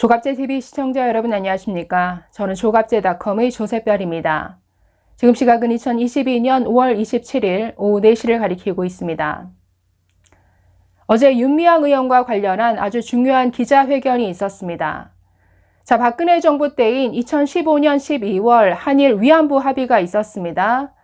조갑제TV 시청자 여러분 안녕하십니까? 저는 조갑제닷컴의 조셉별입니다. 지금 시각은 2022년 5월 27일 오후 4시를 가리키고 있습니다. 어제 윤미향 의원과 관련한 아주 중요한 기자회견이 있었습니다. 자, 박근혜 정부 때인 2015년 12월 한일 위안부 합의가 있었습니다.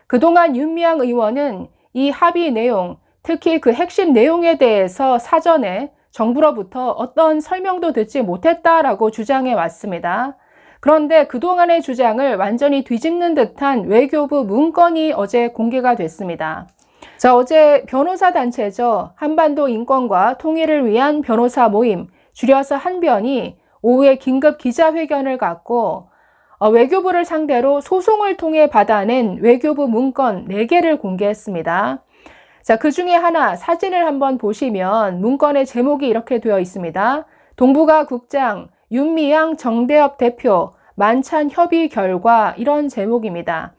그동안 윤미향 의원은 이 합의 내용, 특히 그 핵심 내용에 대해서 사전에 정부로부터 어떤 설명도 듣지 못했다라고 주장해 왔습니다. 그런데 그동안의 주장을 완전히 뒤집는 듯한 외교부 문건이 어제 공개가 됐습니다. 자, 어제 변호사 단체죠. 한반도 인권과 통일을 위한 변호사 모임, 줄여서 한변이 오후에 긴급 기자회견을 갖고 외교부를 상대로 소송을 통해 받아낸 외교부 문건 4개를 공개했습니다. 자, 그 중에 하나 사진을 한번 보시면 문건의 제목이 이렇게 되어 있습니다. 동북아 국장 윤미향 정대협 대표 만찬 협의 결과, 이런 제목입니다.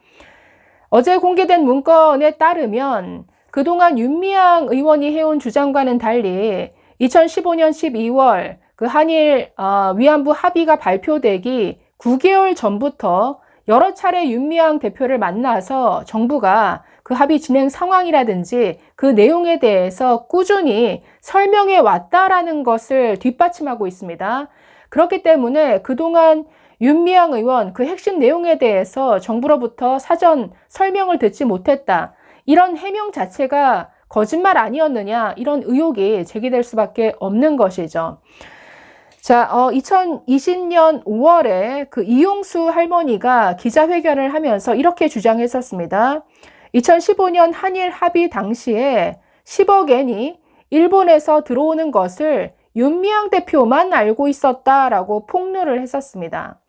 어제 공개된 문건에 따르면 그동안 윤미향 의원이 해온 주장과는 달리 2015년 12월 그 한일 위안부 합의가 발표되기 9개월 전부터 여러 차례 윤미향 대표를 만나서 정부가 그 합의 진행 상황이라든지 그 내용에 대해서 꾸준히 설명해 왔다라는 것을 뒷받침하고 있습니다. 그렇기 때문에 그동안 윤미향 의원 그 핵심 내용에 대해서 정부로부터 사전 설명을 듣지 못했다, 이런 해명 자체가 거짓말 아니었느냐, 이런 의혹이 제기될 수밖에 없는 것이죠. 자, 2020년 5월에 그 이용수 할머니가 기자회견을 하면서 이렇게 주장했었습니다. 2015년 한일 합의 당시에 10억엔이 일본에서 들어오는 것을 윤미향 대표만 알고 있었다라고 폭로를 했었습니다.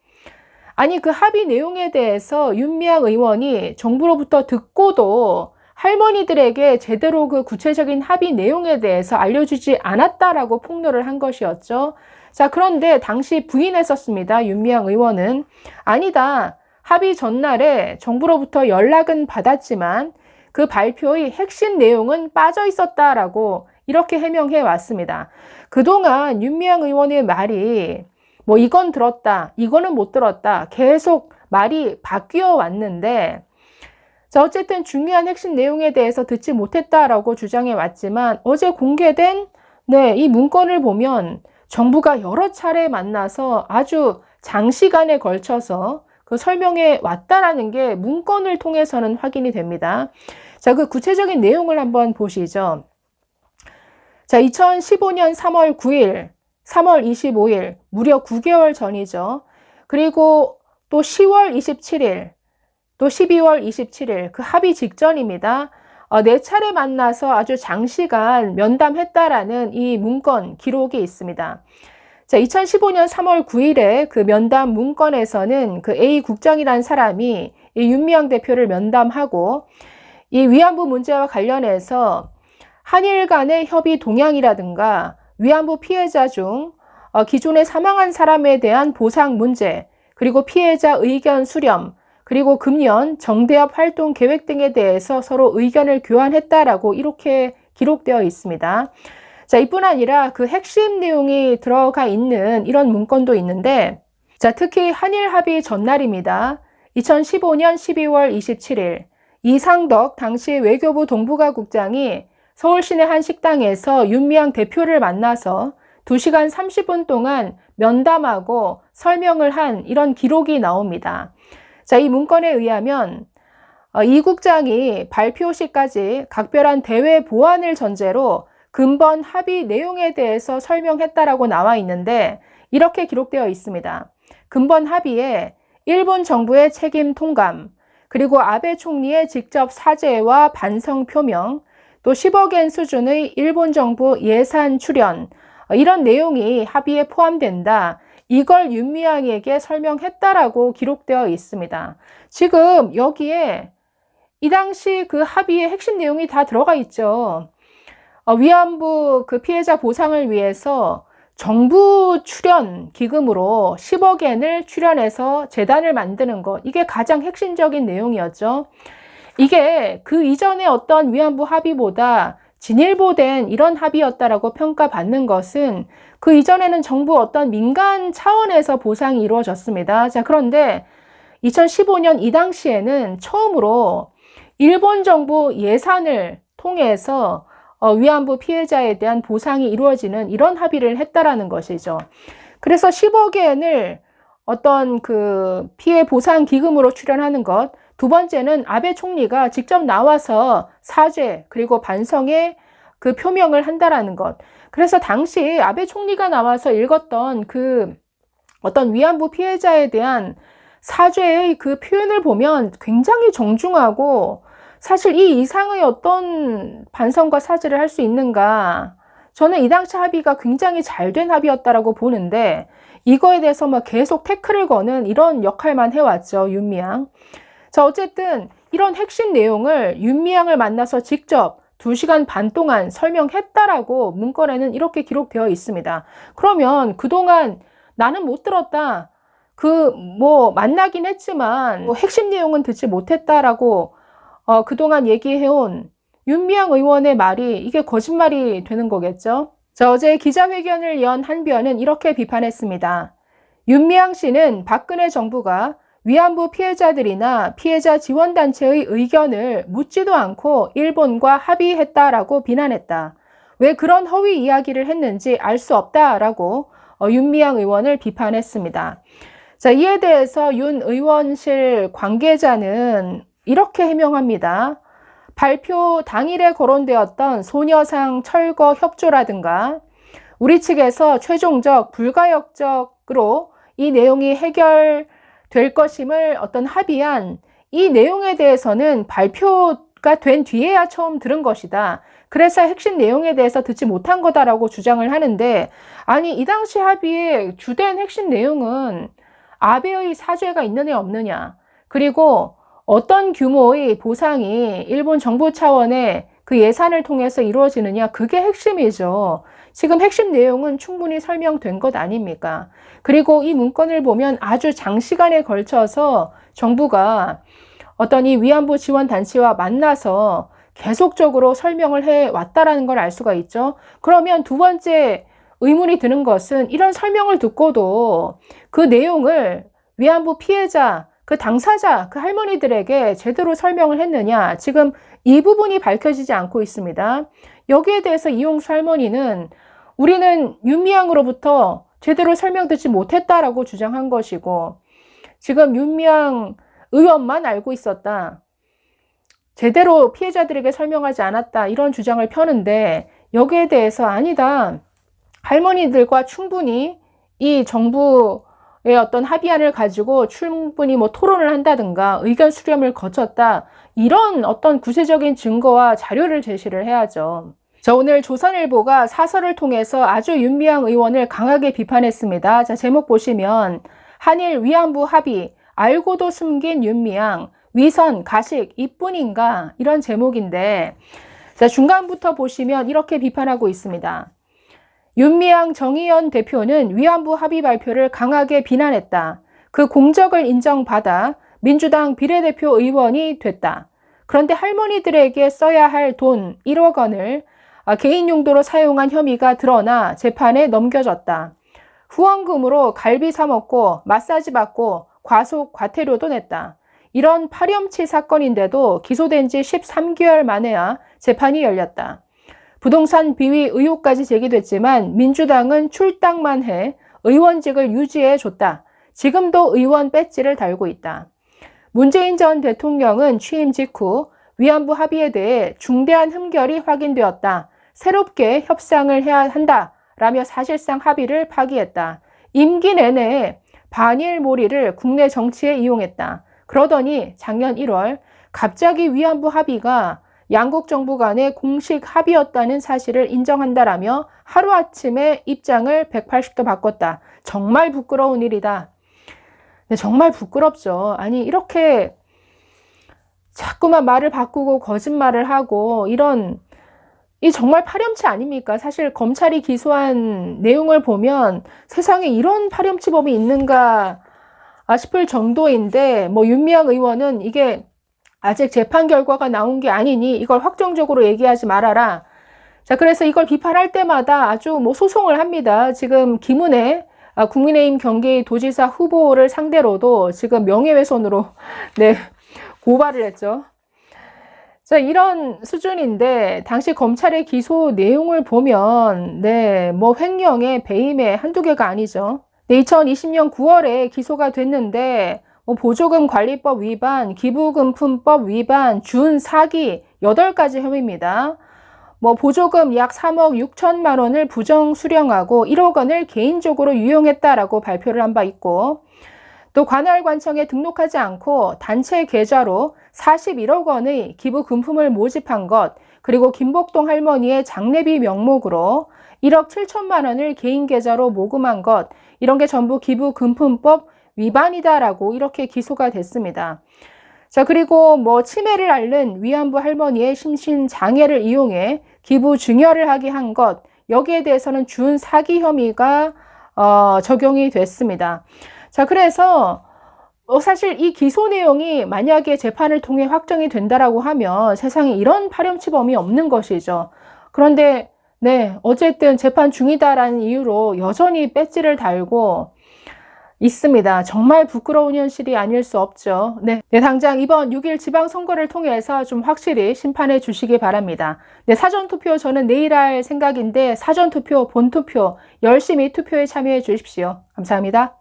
아니, 그 합의 내용에 대해서 윤미향 의원이 정부로부터 듣고도 할머니들에게 제대로 그 구체적인 합의 내용에 대해서 알려주지 않았다라고 폭로를 한 것이었죠. 자, 그런데 당시 부인했었습니다. 윤미향 의원은 아니다, 합의 전날에 정부로부터 연락은 받았지만 그 발표의 핵심 내용은 빠져 있었다라고 이렇게 해명해 왔습니다. 그동안 윤미향 의원의 말이 뭐 이건 들었다, 이거는 못 들었다, 계속 말이 바뀌어 왔는데, 자, 어쨌든 중요한 핵심 내용에 대해서 듣지 못했다라고 주장해 왔지만 어제 공개된 이 문건을 보면 정부가 여러 차례 만나서 아주 장시간에 걸쳐서 그 설명해 왔다라는 게 문건을 통해서는 확인이 됩니다. 자, 그 구체적인 내용을 한번 보시죠. 자, 2015년 3월 9일, 3월 25일, 무려 9개월 전이죠. 그리고 또 10월 27일, 또 12월 27일, 그 합의 직전입니다. 4차례 만나서 아주 장시간 면담했다라는 이 문건 기록이 있습니다. 자, 2015년 3월 9일에 그 면담 문건에서는 그 A 국장이라는 사람이 이 윤미향 대표를 면담하고 이 위안부 문제와 관련해서 한일 간의 협의 동향이라든가 위안부 피해자 중 기존에 사망한 사람에 대한 보상 문제, 그리고 피해자 의견 수렴, 그리고 금년 정대협 활동 계획 등에 대해서 서로 의견을 교환했다라고 이렇게 기록되어 있습니다. 자, 이뿐 아니라 그 핵심 내용이 들어가 있는 이런 문건도 있는데, 자, 특히 한일 합의 전날입니다. 2015년 12월 27일 이상덕 당시 외교부 동북아 국장이 서울 시내 한 식당에서 윤미향 대표를 만나서 2시간 30분 동안 면담하고 설명을 한 이런 기록이 나옵니다. 자, 이 문건에 의하면 이 국장이 발표 시까지 각별한 대외 보안을 전제로 근본 합의 내용에 대해서 설명했다라고 나와 있는데, 이렇게 기록되어 있습니다. 근본 합의에 일본 정부의 책임 통감, 그리고 아베 총리의 직접 사죄와 반성 표명, 또 10억엔 수준의 일본 정부 예산 출연, 이런 내용이 합의에 포함된다, 이걸 윤미향에게 설명했다라고 기록되어 있습니다. 지금 여기에 이 당시 그 합의의 핵심 내용이 다 들어가 있죠. 위안부 그 피해자 보상을 위해서 정부 출연 기금으로 10억엔을 출연해서 재단을 만드는 것, 이게 가장 핵심적인 내용이었죠. 이게 그 이전의 어떤 위안부 합의보다 진일보된 이런 합의였다라고 평가받는 것은 그 이전에는 정부 어떤 민간 차원에서 보상이 이루어졌습니다. 자, 그런데 2015년 이 당시에는 처음으로 일본 정부 예산을 통해서 위안부 피해자에 대한 보상이 이루어지는 이런 합의를 했다라는 것이죠. 그래서 10억 엔을 어떤 그 피해 보상 기금으로 출연하는 것, 두 번째는 아베 총리가 직접 나와서 사죄 그리고 반성의 그 표명을 한다라는 것. 그래서 당시 아베 총리가 나와서 읽었던 그 어떤 위안부 피해자에 대한 사죄의 그 표현을 보면 굉장히 정중하고, 사실 이 이상의 어떤 반성과 사죄를 할 수 있는가. 저는 이 당시 합의가 굉장히 잘된 합의였다라고 보는데, 이거에 대해서 막 계속 태클을 거는 이런 역할만 해왔죠, 윤미향. 자, 어쨌든 이런 핵심 내용을 윤미향을 만나서 직접 2시간 반 동안 설명했다라고 문건에는 이렇게 기록되어 있습니다. 그러면 그동안 나는 못 들었다, 만나긴 했지만 핵심 내용은 듣지 못했다라고 그동안 얘기해온 윤미향 의원의 말이 이게 거짓말이 되는 거겠죠? 자, 어제 기자회견을 연 한변은 이렇게 비판했습니다. 윤미향 씨는 박근혜 정부가 위안부 피해자들이나 피해자 지원단체의 의견을 묻지도 않고 일본과 합의했다라고 비난했다. 왜 그런 허위 이야기를 했는지 알 수 없다라고 윤미향 의원을 비판했습니다. 자, 이에 대해서 윤 의원실 관계자는 이렇게 해명합니다. 발표 당일에 거론되었던 소녀상 철거 협조라든가 우리 측에서 최종적 불가역적으로 이 내용이 해결될 것임을 어떤 합의한 이 내용에 대해서는 발표가 된 뒤에야 처음 들은 것이다. 그래서 핵심 내용에 대해서 듣지 못한 거다라고 주장을 하는데, 아니 이 당시 합의의 주된 핵심 내용은 아베의 사죄가 있느냐 없느냐, 그리고 어떤 규모의 보상이 일본 정부 차원의 그 예산을 통해서 이루어지느냐, 그게 핵심이죠. 지금 핵심 내용은 충분히 설명된 것 아닙니까? 그리고 이 문건을 보면 아주 장시간에 걸쳐서 정부가 어떤 이 위안부 지원 단체와 만나서 계속적으로 설명을 해왔다라는 걸 알 수가 있죠. 그러면 두 번째 의문이 드는 것은 이런 설명을 듣고도 그 내용을 위안부 피해자, 그 당사자, 그 할머니들에게 제대로 설명을 했느냐, 지금 이 부분이 밝혀지지 않고 있습니다. 여기에 대해서 이용수 할머니는 우리는 윤미향으로부터 제대로 설명 듣지 못했다라고 주장한 것이고, 지금 윤미향 의원만 알고 있었다, 제대로 피해자들에게 설명하지 않았다, 이런 주장을 펴는데, 여기에 대해서 아니다, 할머니들과 충분히 이 정부의 어떤 합의안을 가지고 충분히 토론을 한다든가 의견 수렴을 거쳤다, 이런 어떤 구체적인 증거와 자료를 제시를 해야죠. 자, 오늘 조선일보가 사설을 통해서 아주 윤미향 의원을 강하게 비판했습니다. 자, 제목 보시면 한일 위안부 합의 알고도 숨긴 윤미향, 위선 가식 이뿐인가, 이런 제목인데, 자, 중간부터 보시면 이렇게 비판하고 있습니다. 윤미향 정의연 대표는 위안부 합의 발표를 강하게 비난했다. 그 공적을 인정받아 민주당 비례대표 의원이 됐다. 그런데 할머니들에게 써야 할 돈 1억 원을 개인 용도로 사용한 혐의가 드러나 재판에 넘겨졌다. 후원금으로 갈비 사 먹고 마사지 받고 과속 과태료도 냈다. 이런 파렴치 사건인데도 기소된 지 13개월 만에야 재판이 열렸다. 부동산 비위 의혹까지 제기됐지만 민주당은 출당만 해 의원직을 유지해 줬다. 지금도 의원 배지를 달고 있다. 문재인 전 대통령은 취임 직후 위안부 합의에 대해 중대한 흠결이 확인되었다. 새롭게 협상을 해야 한다라며 사실상 합의를 파기했다. 임기 내내 반일몰이를 국내 정치에 이용했다. 그러더니 작년 1월 갑자기 위안부 합의가 양국 정부 간의 공식 합의였다는 사실을 인정한다라며 하루아침에 입장을 180도 바꿨다. 정말 부끄러운 일이다. 네, 정말 부끄럽죠. 아니 이렇게 자꾸만 말을 바꾸고 거짓말을 하고 이 정말 파렴치 아닙니까? 사실 검찰이 기소한 내용을 보면 세상에 이런 파렴치범이 있는가 싶을 정도인데, 윤미향 의원은 이게 아직 재판 결과가 나온 게 아니니 이걸 확정적으로 얘기하지 말아라, 자, 그래서 이걸 비판할 때마다 아주 뭐 소송을 합니다. 지금 김은혜 국민의힘 경기도지사 후보를 상대로도 지금 명예훼손으로 네, 고발을 했죠. 자, 이런 수준인데 당시 검찰의 기소 내용을 보면 네, 뭐 횡령에 배임에 한두 개가 아니죠. 네, 2020년 9월에 기소가 됐는데 뭐 보조금 관리법 위반, 기부금품법 위반, 준 사기 8가지 혐의입니다. 뭐 보조금 약 3억 6천만 원을 부정 수령하고 1억 원을 개인적으로 유용했다라고 발표를 한 바 있고, 또 관할관청에 등록하지 않고 단체 계좌로 41억 원의 기부 금품을 모집한 것, 그리고 김복동 할머니의 장례비 명목으로 1억 7천만 원을 개인 계좌로 모금한 것, 이런 게 전부 기부 금품법 위반이다라고 이렇게 기소가 됐습니다. 자, 그리고 뭐 치매를 앓는 위안부 할머니의 심신장애를 이용해 기부 증여를 하게 한 것, 여기에 대해서는 준 사기 혐의가 적용이 됐습니다. 자, 그래서 사실 이 기소 내용이 만약에 재판을 통해 확정이 된다라고 하면 세상에 이런 파렴치범이 없는 것이죠. 그런데 네, 어쨌든 재판 중이다라는 이유로 여전히 배지를 달고 있습니다. 정말 부끄러운 현실이 아닐 수 없죠. 네, 당장 이번 6일 지방선거를 통해서 좀 확실히 심판해 주시기 바랍니다. 네, 사전투표 저는 내일 할 생각인데 사전투표, 본투표 열심히 투표에 참여해 주십시오. 감사합니다.